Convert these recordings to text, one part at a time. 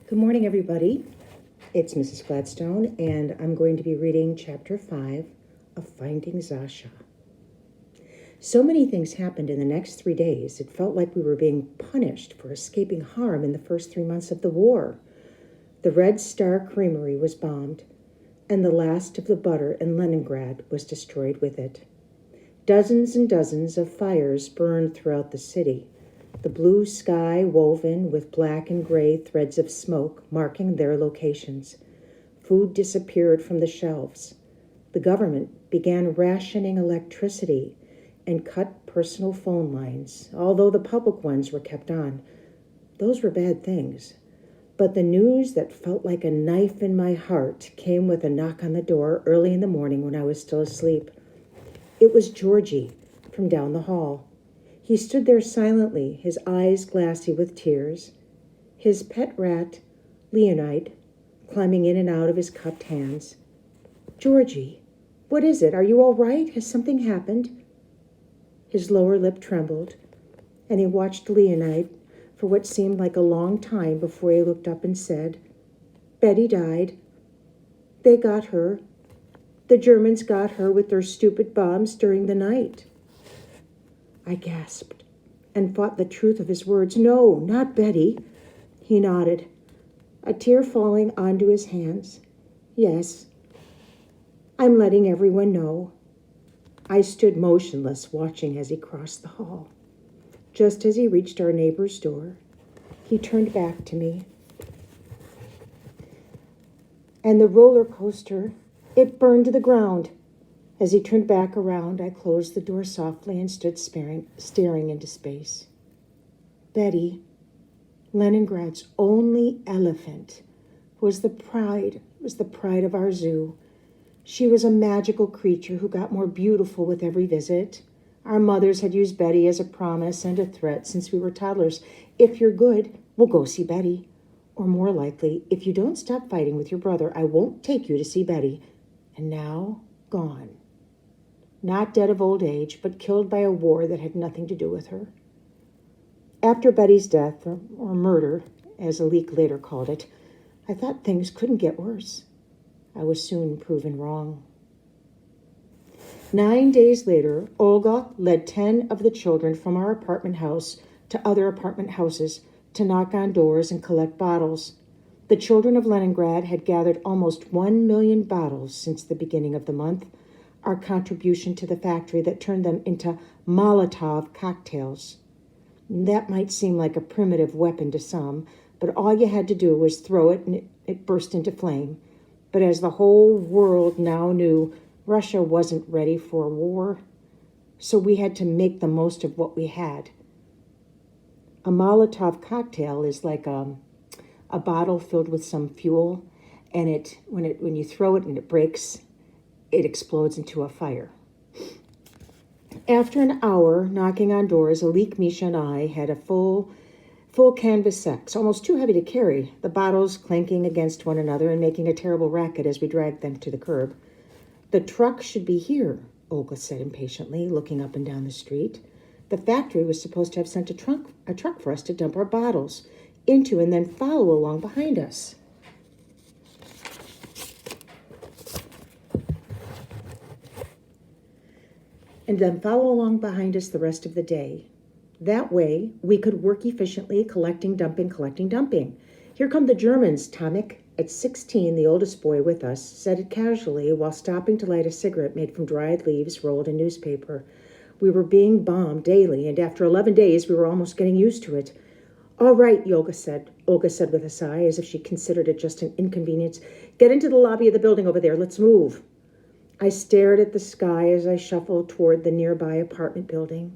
Good morning, everybody. It's Mrs. Gladstone, and I'm going to be reading Chapter 5 of Finding Zasha. So many things happened in the next 3 days, it felt like we were being punished for escaping harm in the first 3 months of the war. The Red Star Creamery was bombed, and the last of the butter in Leningrad was destroyed with it. Dozens and dozens of fires burned throughout the city, the blue sky woven with black and gray threads of smoke marking their locations. Food disappeared from the shelves. The government began rationing electricity and cut personal phone lines, although the public ones were kept on. Those were bad things. But the news that felt like a knife in my heart came with a knock on the door early in the morning when I was still asleep. It was Georgie from down the hall. He stood there silently, his eyes glassy with tears, his pet rat, Leonide, climbing in and out of his cupped hands. "Georgie, what is it? Are you all right? Has something happened?" His lower lip trembled, and he watched Leonide for what seemed like a long time before he looked up and said, "Betty died. They got her. The Germans got her with their stupid bombs during the night." I gasped and fought the truth of his words. "No, not Betty." He nodded, a tear falling onto his hands. "Yes, I'm letting everyone know." I stood motionless, watching as he crossed the hall. Just as he reached our neighbor's door, he turned back to me. And the roller coaster, it burned to the ground. As he turned back around, I closed the door softly and stood staring into space. Betty, Leningrad's only elephant, was the pride of our zoo. She was a magical creature who got more beautiful with every visit. Our mothers had used Betty as a promise and a threat since we were toddlers. "If you're good, we'll go see Betty." Or more likely, "If you don't stop fighting with your brother, I won't take you to see Betty." And now, gone. Not dead of old age, but killed by a war that had nothing to do with her. After Betty's death, or murder, as Alik later called it, I thought things couldn't get worse. I was soon proven wrong. 9 days later, Olga led 10 of the children from our apartment house to other apartment houses to knock on doors and collect bottles. The children of Leningrad had gathered almost 1 million bottles since the beginning of the month, our contribution to the factory that turned them into Molotov cocktails. That might seem like a primitive weapon to some, but all you had to do was throw it and it burst into flame. But as the whole world now knew, Russia wasn't ready for a war, so we had to make the most of what we had. A Molotov cocktail is like a bottle filled with some fuel, and when you throw it and it breaks, it explodes into a fire. After an hour knocking on doors, Alik, Misha, and I had a full canvas sacks, almost too heavy to carry, the bottles clanking against one another and making a terrible racket as we dragged them to the curb. "The truck should be here," Olga said impatiently, looking up and down the street. "The factory was supposed to have sent a truck for us to dump our bottles into and then follow along behind us." And then follow along behind us the rest of the day. That way, we could work efficiently, collecting, dumping. "Here come the Germans," Tomek, at 16, the oldest boy with us, said it casually while stopping to light a cigarette made from dried leaves rolled in newspaper. We were being bombed daily, and after 11 days, we were almost getting used to it. "All right," Olga said with a sigh, as if she considered it just an inconvenience. "Get into the lobby of the building over there. Let's move." I stared at the sky as I shuffled toward the nearby apartment building.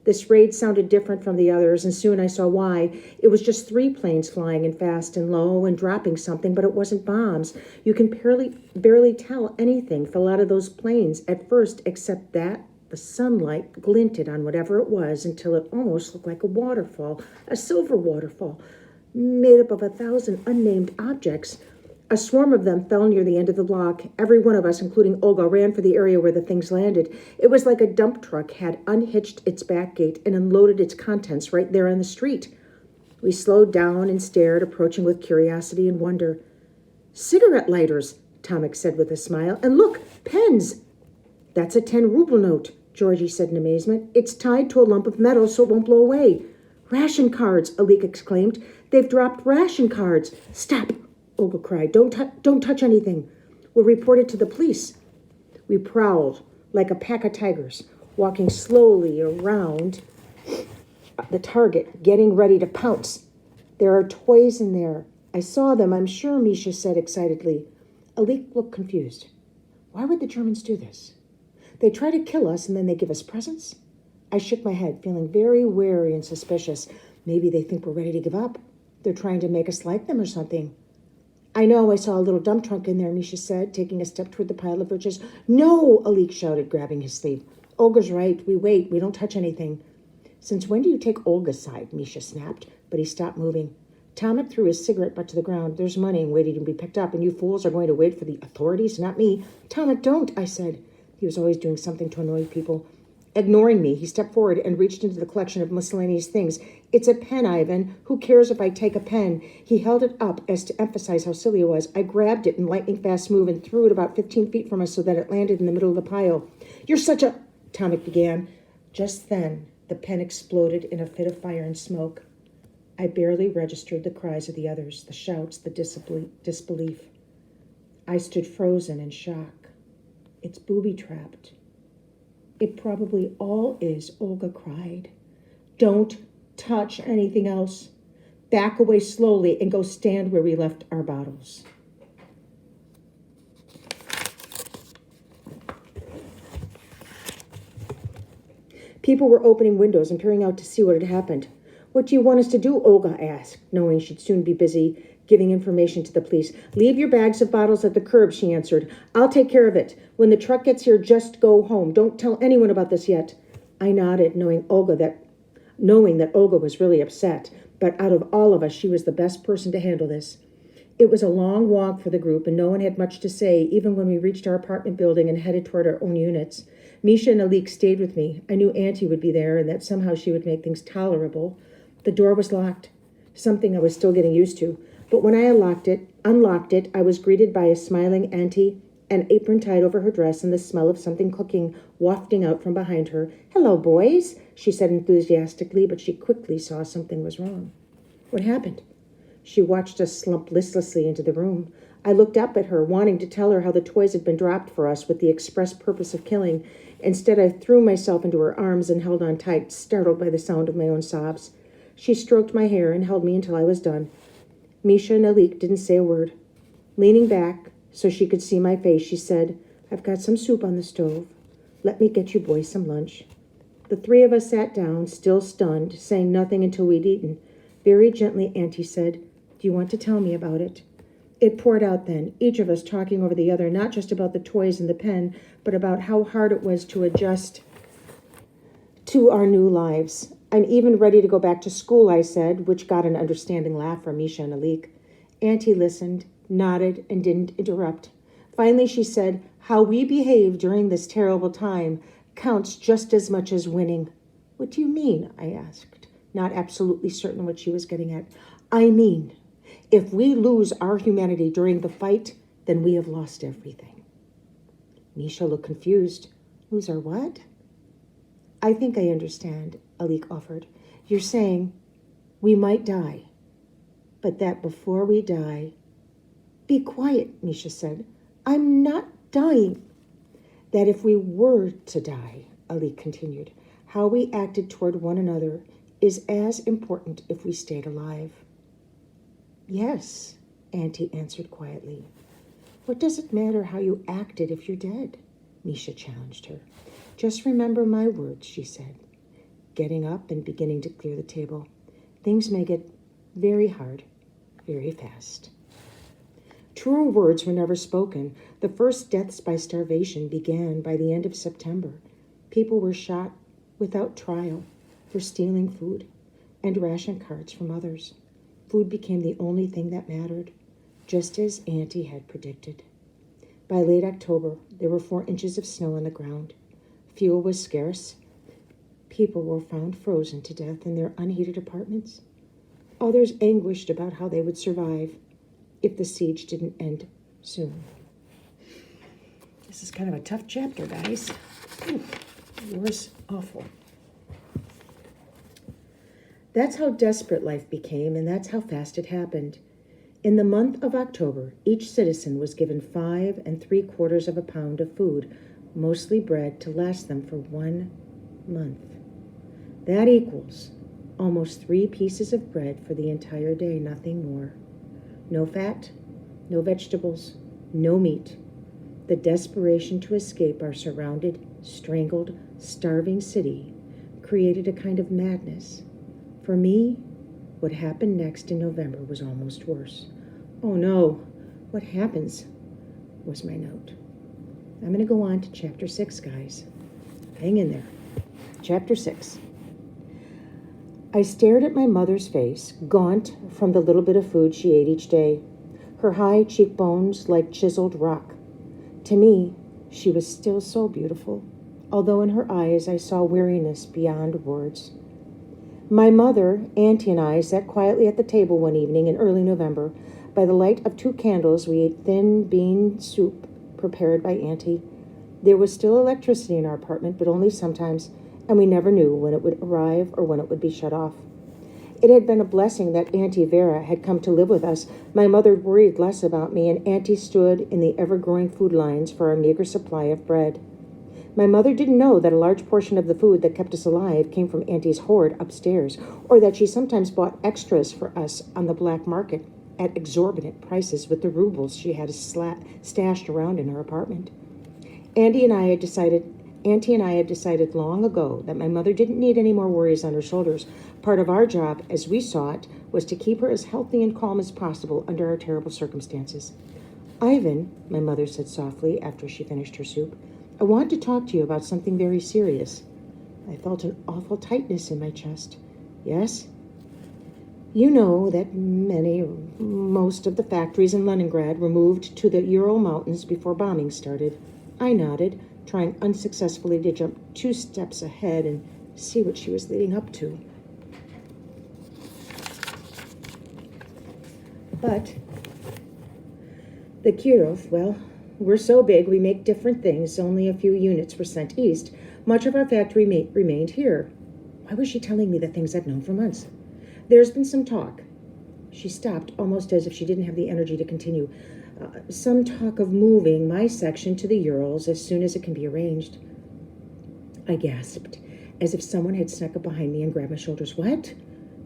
This raid sounded different from the others, and soon I saw why. It was just 3 planes flying in fast and low and dropping something, but it wasn't bombs. You can barely tell anything fell out of those planes at first, except that the sunlight glinted on whatever it was until it almost looked like a waterfall, a silver waterfall, made up of 1,000 unnamed objects. A swarm of them fell near the end of the block. Every one of us, including Olga, ran for the area where the things landed. It was like a dump truck had unhitched its back gate and unloaded its contents right there on the street. We slowed down and stared, approaching with curiosity and wonder. "Cigarette lighters," Tomek said with a smile. "And look, pens." "That's a 10-ruble note," Georgie said in amazement. "It's tied to a lump of metal so it won't blow away." "Ration cards," Alik exclaimed. "They've dropped ration cards." "Stop," Olga cried. Don't touch anything. We'll report it to the police." We prowled like a pack of tigers, walking slowly around the target, getting ready to pounce. "There are toys in there. I saw them, I'm sure," Misha said excitedly. Alik looked confused. Why would the Germans do this? They try to kill us and then they give us presents? I shook my head, feeling very wary and suspicious. Maybe they think we're ready to give up. They're trying to make us like them or something. "I know, I saw a little dump trunk in there," Misha said, taking a step toward the pile of riches. "No," Alik shouted, grabbing his sleeve. "Olga's right. We wait. We don't touch anything." "Since when do you take Olga's side?" Misha snapped, but he stopped moving. Tomek threw his cigarette butt to the ground. "There's money waiting to be picked up, and you fools are going to wait for the authorities, not me." "Tomek, don't," I said. He was always doing something to annoy people. Ignoring me, he stepped forward and reached into the collection of miscellaneous things. "It's a pen, Ivan. Who cares if I take a pen?" He held it up as to emphasize how silly it was. I grabbed it in lightning-fast move and threw it about 15 feet from us so that it landed in the middle of the pile. "You're such a—" Tomek began. Just then, the pen exploded in a fit of fire and smoke. I barely registered the cries of the others, the shouts, the disbelief. I stood frozen in shock. "It's booby-trapped." "It probably all is," Olga cried. "Don't touch anything else. Back away slowly and go stand where we left our bottles." People were opening windows and peering out to see what had happened. "What do you want us to do?" Olga asked, knowing she'd soon be busy giving information to the police. "Leave your bags of bottles at the curb," she answered. "I'll take care of it. When the truck gets here, just go home. Don't tell anyone about this yet." I nodded, knowing that Olga was really upset, but out of all of us, she was the best person to handle this. It was a long walk for the group, and no one had much to say, even when we reached our apartment building and headed toward our own units. Misha and Alik stayed with me. I knew Auntie would be there, and that somehow she would make things tolerable. The door was locked, something I was still getting used to. But when I unlocked it, I was greeted by a smiling Auntie, an apron tied over her dress, and the smell of something cooking wafting out from behind her. "Hello, boys," she said enthusiastically, but she quickly saw something was wrong. "What happened?" She watched us slump listlessly into the room. I looked up at her, wanting to tell her how the toys had been dropped for us with the express purpose of killing. Instead, I threw myself into her arms and held on tight, startled by the sound of my own sobs. She stroked my hair and held me until I was done. Misha and Alik didn't say a word. Leaning back so she could see my face, she said, "I've got some soup on the stove. Let me get you boys some lunch." The three of us sat down, still stunned, saying nothing until we'd eaten. Very gently, Auntie said, "Do you want to tell me about it?" It poured out then, each of us talking over the other, not just about the toys and the pen, but about how hard it was to adjust to our new lives. "I'm even ready to go back to school," I said, which got an understanding laugh from Misha and Alik. Auntie listened, nodded, and didn't interrupt. Finally, she said, "How we behave during this terrible time counts just as much as winning." "What do you mean?" I asked, not absolutely certain what she was getting at. "I mean, if we lose our humanity during the fight, then we have lost everything." Misha looked confused. "Lose our what?" "I think I understand," Alik offered. "You're saying we might die, but that before we die—" "Be quiet," Misha said. "I'm not dying." "That if we were to die," Alik continued, "how we acted toward one another is as important if we stayed alive." "Yes," Auntie answered quietly. "What does it matter how you acted if you're dead?" Misha challenged her. "Just remember my words," she said, getting up and beginning to clear the table. "Things may get very hard, very fast." Truer words were never spoken. The first deaths by starvation began by the end of September. People were shot without trial for stealing food and ration cards from others. Food became the only thing that mattered, just as Auntie had predicted. By late October, there were 4 inches of snow on the ground. Fuel was scarce. People were found frozen to death in their unheated apartments. Others anguished about how they would survive if the siege didn't end soon. This is kind of a tough chapter, guys. War's awful. That's how desperate life became, and that's how fast it happened. In the month of October, each citizen was given 5 3/4 pounds of food, mostly bread, to last them for 1 month. That equals almost 3 pieces of bread for the entire day, nothing more. No fat, no vegetables, no meat. The desperation to escape our surrounded, strangled, starving city created a kind of madness. For me, what happened next in November was almost worse. Oh no, what happens? Was my note. I'm going to go on to chapter 6, guys. Hang in there. Chapter 6. I stared at my mother's face, gaunt from the little bit of food she ate each day, her high cheekbones like chiseled rock. To me, she was still so beautiful, although in her eyes I saw weariness beyond words. My mother, Auntie, and I sat quietly at the table one evening in early November. By the light of 2 candles, we ate thin bean soup prepared by Auntie. There was still electricity in our apartment, but only sometimes, and we never knew when it would arrive or when it would be shut off. It had been a blessing that Auntie Vera had come to live with us. My mother worried less about me, and Auntie stood in the ever-growing food lines for our meager supply of bread. My mother didn't know that a large portion of the food that kept us alive came from Auntie's hoard upstairs, or that she sometimes bought extras for us on the black market at exorbitant prices with the rubles she had stashed around in her apartment. Auntie and I had decided long ago that my mother didn't need any more worries on her shoulders. Part of our job, as we saw it, was to keep her as healthy and calm as possible under our terrible circumstances. Ivan, my mother said softly after she finished her soup, I want to talk to you about something very serious. I felt an awful tightness in my chest. Yes? You know that most of the factories in Leningrad were moved to the Ural Mountains before bombing started. I nodded, trying unsuccessfully to jump 2 steps ahead and see what she was leading up to. But the Kirov, well, we're so big we make different things. Only a few units were sent east. Much of our factory remained here. Why was she telling me the things I'd known for months? There's been some talk. She stopped, almost as if she didn't have the energy to continue. Some talk of moving my section to the Urals as soon as it can be arranged. I gasped, as if someone had snuck up behind me and grabbed my shoulders. What?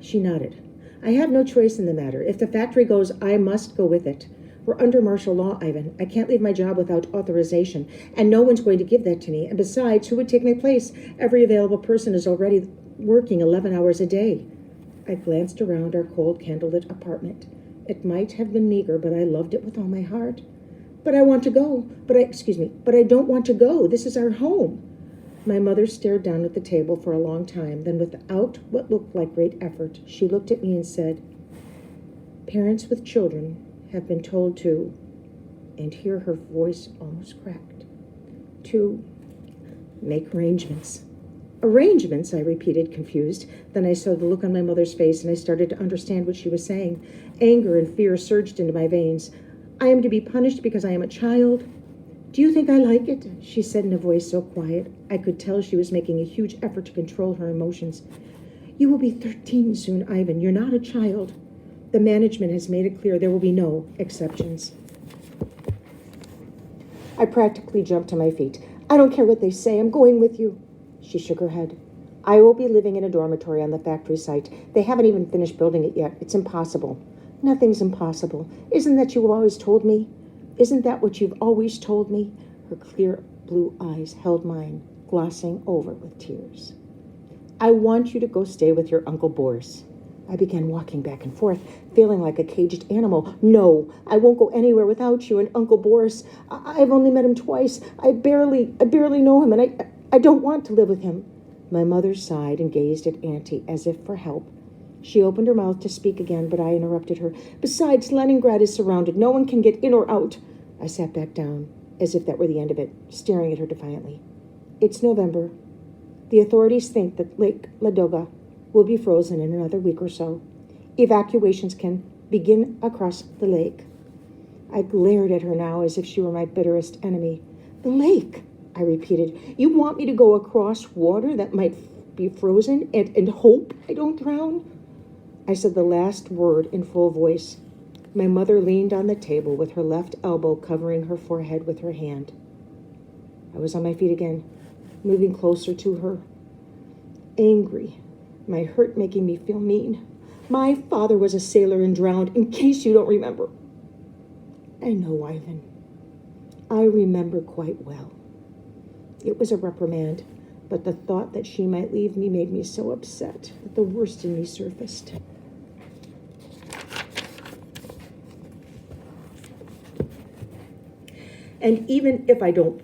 She nodded. I have no choice in the matter. If the factory goes, I must go with it. We're under martial law, Ivan. I can't leave my job without authorization, and no one's going to give that to me. And besides, who would take my place? Every available person is already working 11 hours a day. I glanced around our cold, candlelit apartment. It might have been meager, but I loved it with all my heart. But I want to go. But I don't want to go. This is our home. My mother stared down at the table for a long time. Then, without what looked like great effort, she looked at me and said, Parents with children have been told to, and here her voice almost cracked, to make arrangements. Arrangements, I repeated, confused. Then I saw the look on my mother's face, and I started to understand what she was saying. Anger and fear surged into my veins. I am to be punished because I am a child? Do you think I like it? She said in a voice so quiet, I could tell she was making a huge effort to control her emotions. You will be 13 soon, Ivan. You're not a child. The management has made it clear there will be no exceptions. I practically jumped to my feet. I don't care what they say. I'm going with you. She shook her head. I will be living in a dormitory on the factory site. They haven't even finished building it yet. It's impossible. Nothing's impossible. Isn't that what you've always told me? Isn't that what you've always told me? Her clear blue eyes held mine, glossing over with tears. I want you to go stay with your Uncle Boris. I began walking back and forth, feeling like a caged animal. No, I won't go anywhere without you and Uncle Boris. I've only met him twice. I barely know him, and I don't want to live with him. My mother sighed and gazed at Auntie as if for help. She opened her mouth to speak again, but I interrupted her. Besides, Leningrad is surrounded. No one can get in or out. I sat back down, as if that were the end of it, staring at her defiantly. It's November. The authorities think that Lake Ladoga will be frozen in another week or so. Evacuations can begin across the lake. I glared at her now as if she were my bitterest enemy. The lake, I repeated. You want me to go across water that might be frozen and hope I don't drown? I said the last word in full voice. My mother leaned on the table with her left elbow covering her forehead with her hand. I was on my feet again, moving closer to her. Angry, my hurt making me feel mean. My father was a sailor and drowned, in case you don't remember. I know, Ivan. I remember quite well. It was a reprimand, but the thought that she might leave me made me so upset that the worst in me surfaced. And even if I don't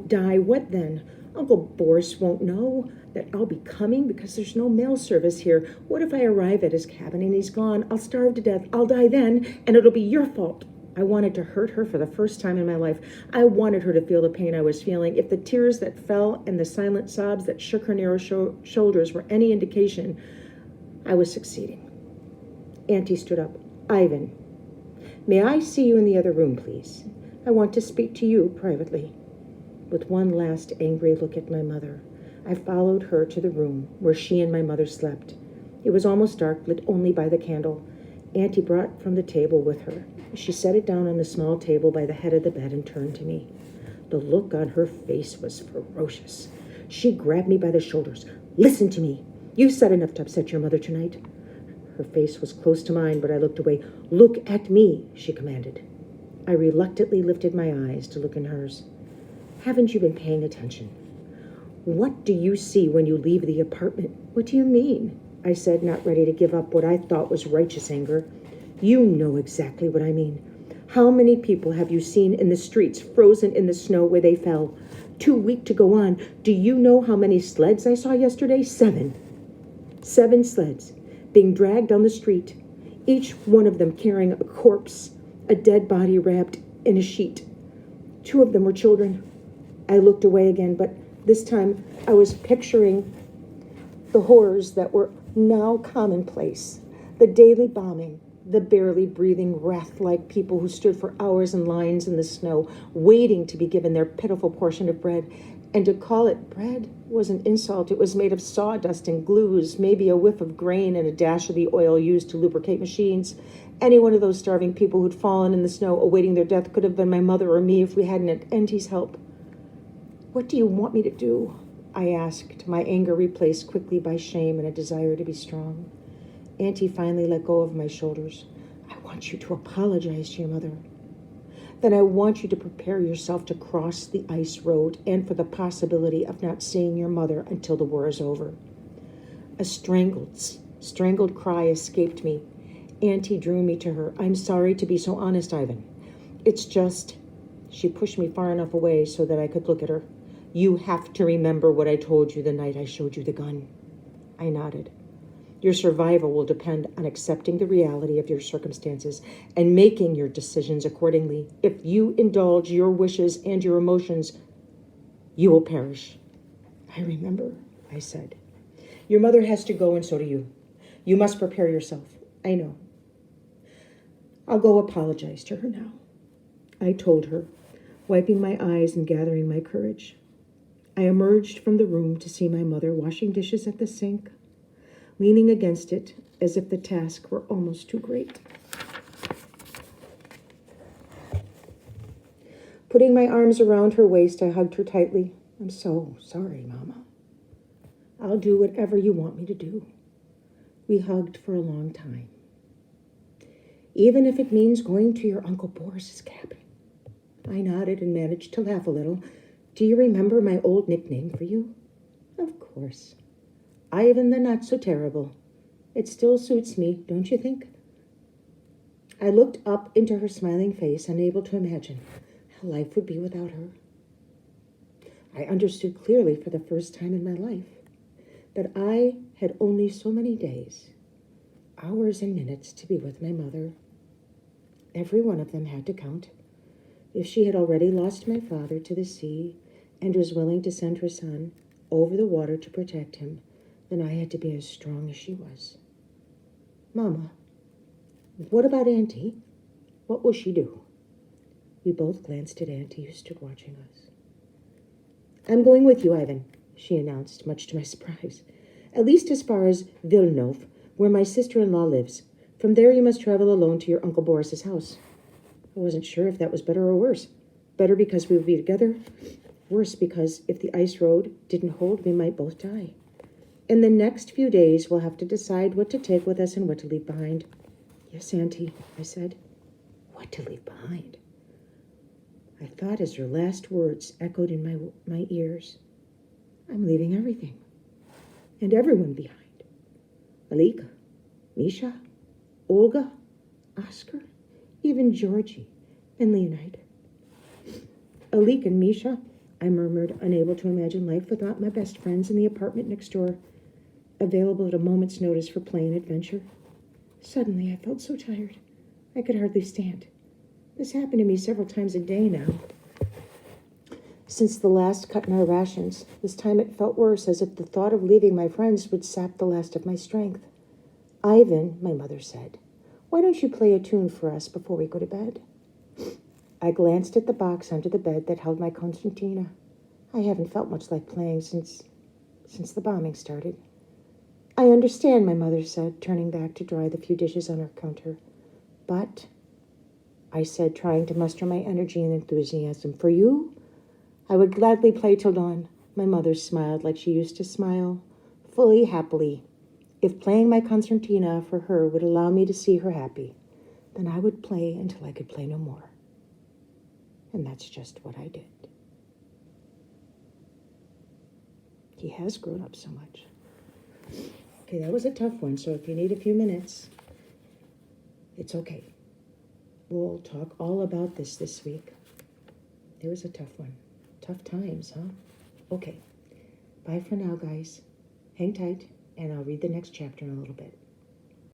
die, what then? Uncle Boris won't know that I'll be coming because there's no mail service here. What if I arrive at his cabin and he's gone? I'll starve to death. I'll die then, and it'll be your fault. I wanted to hurt her for the first time in my life. I wanted her to feel the pain I was feeling. If the tears that fell and the silent sobs that shook her narrow shoulders were any indication, I was succeeding. Auntie stood up. Ivan, may I see you in the other room, please? I want to speak to you privately. With one last angry look at my mother, I followed her to the room where she and my mother slept. It was almost dark, lit only by the candle Auntie brought from the table with her. She set it down on the small table by the head of the bed and turned to me. The look on her face was ferocious. She grabbed me by the shoulders. Listen to me. You've said enough to upset your mother tonight. Her face was close to mine, but I looked away. Look at me, she commanded. I reluctantly lifted my eyes to look in hers. Haven't you been paying attention? What do you see when you leave the apartment? What do you mean? I said, not ready to give up what I thought was righteous anger. You know exactly what I mean. How many people have you seen in the streets, frozen in the snow where they fell? Too weak to go on. Do you know how many sleds I saw yesterday? 7. 7 sleds being dragged down the street, each one of them carrying a corpse, a dead body wrapped in a sheet. 2 of them were children. I looked away again, but this time I was picturing the horrors that were now commonplace. The daily bombing, the barely breathing wrath-like people who stood for hours in lines in the snow, waiting to be given their pitiful portion of bread. And to call it bread was an insult. It was made of sawdust and glues, maybe a whiff of grain and a dash of the oil used to lubricate machines. Any one of those starving people who'd fallen in the snow awaiting their death could have been my mother or me if we hadn't had Auntie's help. What do you want me to do? I asked, my anger replaced quickly by shame and a desire to be strong. Auntie finally let go of my shoulders. I want you to apologize to your mother. Then I want you to prepare yourself to cross the ice road and for the possibility of not seeing your mother until the war is over. A strangled cry escaped me. Auntie drew me to her. I'm sorry to be so honest, Ivan. It's just... She pushed me far enough away so that I could look at her. You have to remember what I told you the night I showed you the gun. I nodded. Your survival will depend on accepting the reality of your circumstances and making your decisions accordingly. If you indulge your wishes and your emotions, you will perish. I remember, I said. Your mother has to go and so do you. You must prepare yourself. I know. I'll go apologize to her now. I told her, wiping my eyes and gathering my courage. I emerged from the room to see my mother washing dishes at the sink, leaning against it as if the task were almost too great. Putting my arms around her waist, I hugged her tightly. I'm so sorry, Mama. I'll do whatever you want me to do. We hugged for a long time. Even if it means going to your Uncle Boris's cabin. I nodded and managed to laugh a little. Do you remember my old nickname for you? Of course. Ivan the Not So Terrible. It still suits me, don't you think? I looked up into her smiling face, unable to imagine how life would be without her. I understood clearly for the first time in my life that I had only so many days, hours and minutes to be with my mother. Every one of them had to count. If she had already lost my father to the sea and was willing to send her son over the water to protect him, then I had to be as strong as she was. Mama, what about Auntie? What will she do? We both glanced at Auntie, who stood watching us. I'm going with you, Ivan, she announced, much to my surprise. At least as far as Villeneuve, where my sister-in-law lives. From there you must travel alone to your Uncle Boris's house. I wasn't sure if that was better or worse. Better because we would be together. Worse because if the ice road didn't hold, we might both die. In the next few days, we'll have to decide what to take with us and what to leave behind. Yes, Auntie, I said. What to leave behind? I thought as her last words echoed in my ears. I'm leaving everything. And everyone behind. Alik, Misha, Olga, Oscar, even Georgie and Leonid. Alik and Misha, I murmured, unable to imagine life without my best friends in the apartment next door, available at a moment's notice for play and adventure. Suddenly, I felt so tired, I could hardly stand. This happened to me several times a day now. Since the last cut in our rations, this time it felt worse, as if the thought of leaving my friends would sap the last of my strength. Ivan, my mother said, why don't you play a tune for us before we go to bed? I glanced at the box under the bed that held my concertina. I haven't felt much like playing since the bombing started. I understand, my mother said, turning back to dry the few dishes on her counter. But, I said, trying to muster my energy and enthusiasm, for you, I would gladly play till dawn. My mother smiled like she used to smile, fully, happily. If playing my concertina for her would allow me to see her happy, then I would play until I could play no more. And that's just what I did. He has grown up so much. Okay, that was a tough one, so if you need a few minutes, it's okay. We'll talk all about this week. It was a tough one. Tough times, huh? Okay. Bye for now, guys. Hang tight, and I'll read the next chapter in a little bit.